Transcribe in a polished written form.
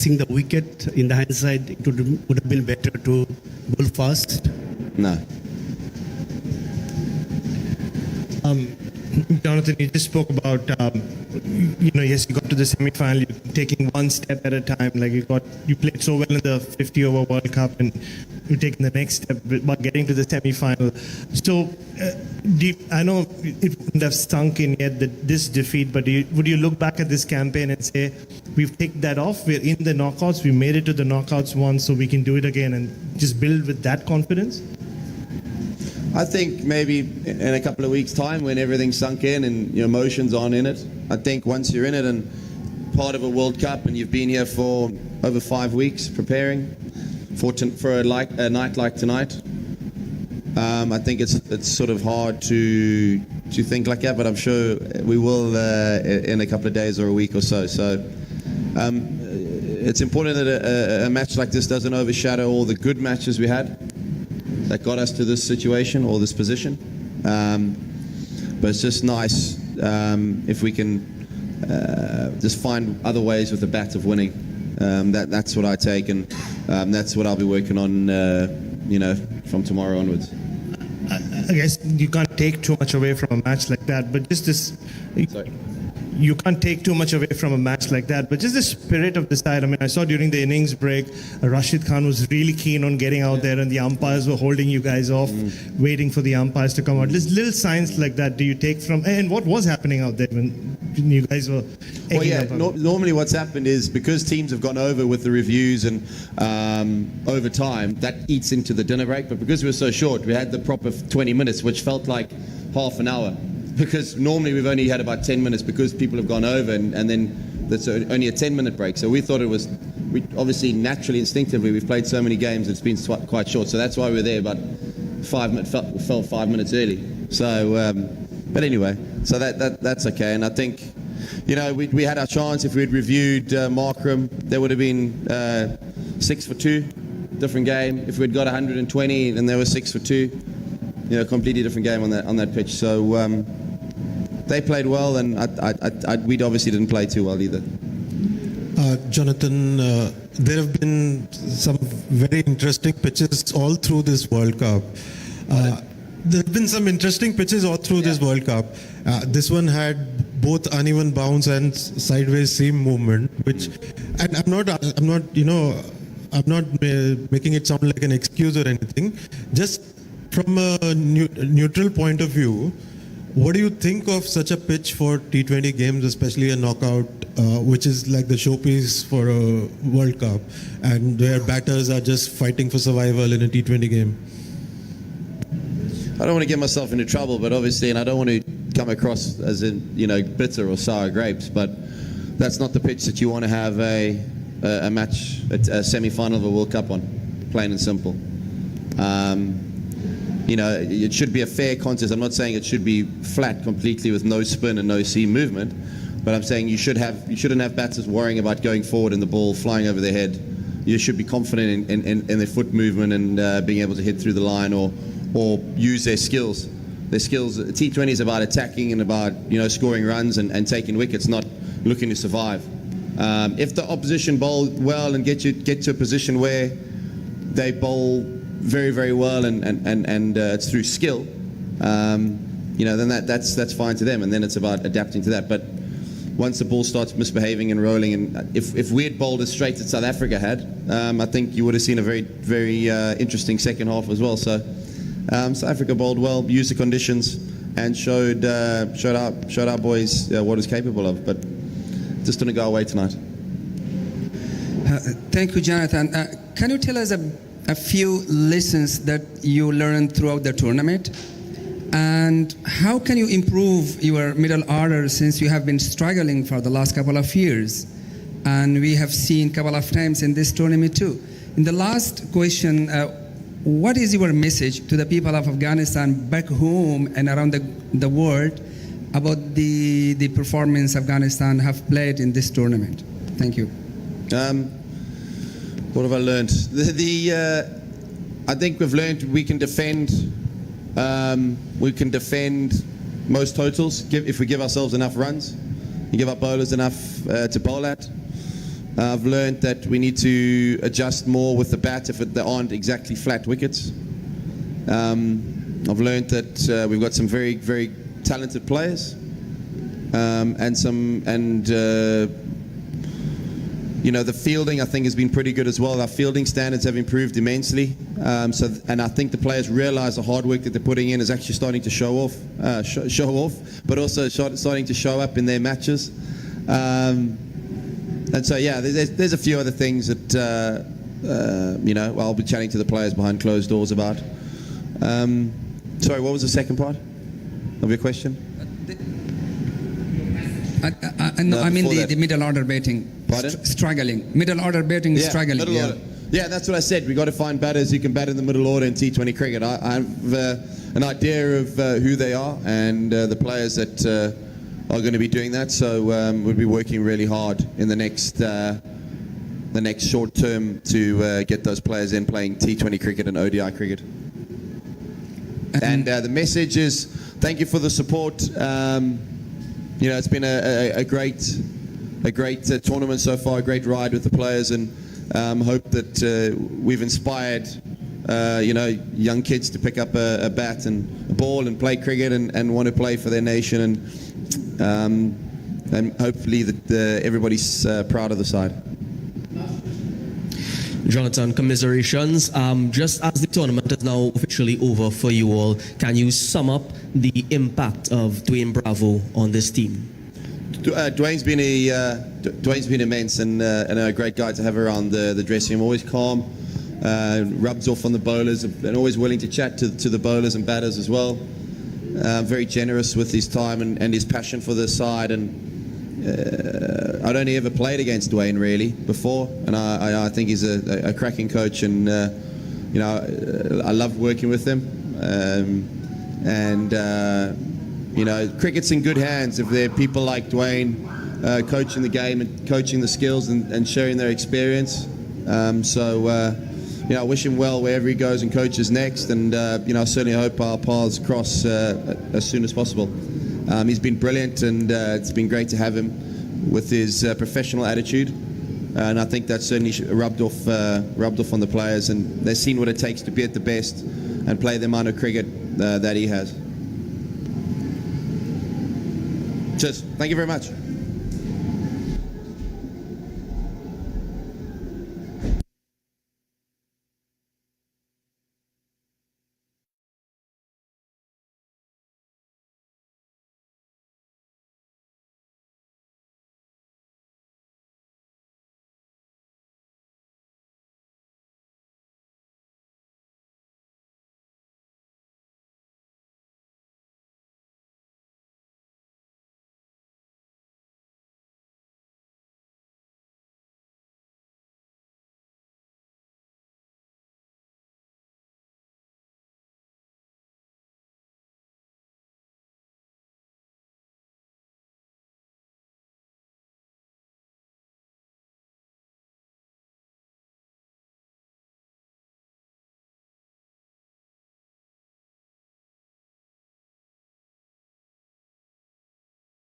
Seeing the wicket in the hindsight, it would have been better to bowl fast. No. Jonathan, you just spoke about, yes, you got to the semi-final, you're taking one step at a time. Like you played so well in the 50-over World Cup, and you're taking the next step by getting to the semi-final. So, I know it wouldn't have sunk in yet this defeat, but would you look back at this campaign and say, we've ticked that off, we're in the knockouts, we made it to the knockouts once, so we can do it again, and just build with that confidence? I think maybe in a couple of weeks' time, when everything's sunk in and your emotions aren't in it, I think once you're in it and part of a World Cup and you've been here for over 5 weeks preparing for a night like tonight, I think it's sort of hard to think like that, but I'm sure we will in a couple of days or a week or so. So it's important that a match like this doesn't overshadow all the good matches we had that got us to this situation or this position. But it's just nice if we can just find other ways with the bat of winning. That's what I take, and that's what I'll be working on, from tomorrow onwards. I guess you can't take too much away from a match like that, but just this... Sorry. You can't take too much away from a match like that, but just the spirit of the side. I mean, I saw during the innings break, Rashid Khan was really keen on getting out there, and the umpires were holding you guys off, waiting for the umpires to come out. Just little signs like that do you take from, and what was happening out there when you guys were normally what's happened is because teams have gone over with the reviews and over time, that eats into the dinner break, but because we were so short, we had the proper 20 minutes, which felt like half an hour. Because normally we've only had about 10 minutes because people have gone over, and then that's only a 10-minute break. So we thought we obviously naturally, instinctively, we've played so many games, it's been quite short. So that's why we're there about 5 minutes, fell 5 minutes early. So, but anyway, so that's okay. And I think, we had our chance. If we'd reviewed Markram, there would have been 6 for 2, different game. If we'd got 120, then there was 6 for 2. Completely different game on that pitch. So they played well, and we obviously didn't play too well either. Jonathan, there have been some very interesting pitches all through this World Cup. There have been some interesting pitches all through this World Cup. This one had both uneven bounce and sideways seam movement, and I'm not making it sound like an excuse or anything. Just from a neutral point of view, what do you think of such a pitch for T20 games, especially a knockout, which is like the showpiece for a World Cup, and where batters are just fighting for survival in a T20 game? I don't want to get myself into trouble, but obviously, and I don't want to come across as in, bitter or sour grapes, but that's not the pitch that you want to have a match, a semi-final of a World Cup on, plain and simple. It should be a fair contest. I'm not saying it should be flat completely with no spin and no seam movement, but I'm saying you shouldn't have batters worrying about going forward and the ball flying over their head. You should be confident in their foot movement and being able to hit through the line or use their skills. T20 is about attacking and about scoring runs and taking wickets, not looking to survive. If the opposition bowl well and get to a position where they bowl very, very well and it's through skill, then that's fine to them, and then it's about adapting to that. But once the ball starts misbehaving and rolling, and if we had bowled as straight as South Africa had, I think you would have seen a very, very interesting second half as well. So South Africa bowled well, used the conditions, and showed our boys what it's capable of. But just didn't go away tonight. Thank you, Jonathan. Can you tell us a few lessons that you learned throughout the tournament, and how can you improve your middle order since you have been struggling for the last couple of years, and we have seen a couple of times in this tournament too. In the last question, what is your message to the people of Afghanistan back home and around the world about the performance Afghanistan have played in this tournament? Thank you. What have I learned? I think we've learned we can defend. We can defend most totals if we give ourselves enough runs. You give our bowlers enough to bowl at. I've learned that we need to adjust more with the bat if there aren't exactly flat wickets. I've learned that we've got some very, very talented players, the fielding I think has been pretty good as well. Our fielding standards have improved immensely. And I think the players realise the hard work that they're putting in is actually starting to show off, but also starting to show up in their matches. And so there's a few other things that I'll be chatting to the players behind closed doors about. Sorry, what was the second part of your question? I mean the middle order batting struggling. Middle order batting struggling. Middle order. Yeah, that's what I said. We've got to find batters who can bat in the middle order in T20 cricket. I have an idea of who they are and the players that are going to be doing that. So we'll be working really hard in the next short term to get those players in playing T20 cricket and ODI cricket. And the message is thank you for the support. It's been a great tournament so far, a great ride with the players, and hope that we've inspired young kids to pick up a bat and a ball and play cricket and want to play for their nation, and hopefully that everybody's proud of the side. Jonathan, commiserations. Just as the tournament is now officially over for you all, can you sum up the impact of Dwayne Bravo on this team? Dwayne's been immense and a great guy to have around the dressing room. Always calm, rubs off on the bowlers, and always willing to chat to the bowlers and batters as well. Very generous with his time and his passion for the side. And I'd only ever played against Dwayne really before, and I think he's a cracking coach, and I love working with him. Cricket's in good hands if there are people like Dwayne coaching the game and coaching the skills and sharing their experience. I wish him well wherever he goes and coaches next, and I certainly hope our paths cross as soon as possible. He's been brilliant, and it's been great to have him with his professional attitude, and I think that certainly rubbed off on the players, and they've seen what it takes to be at the best and play the amount of cricket that he has. Cheers. Thank you very much.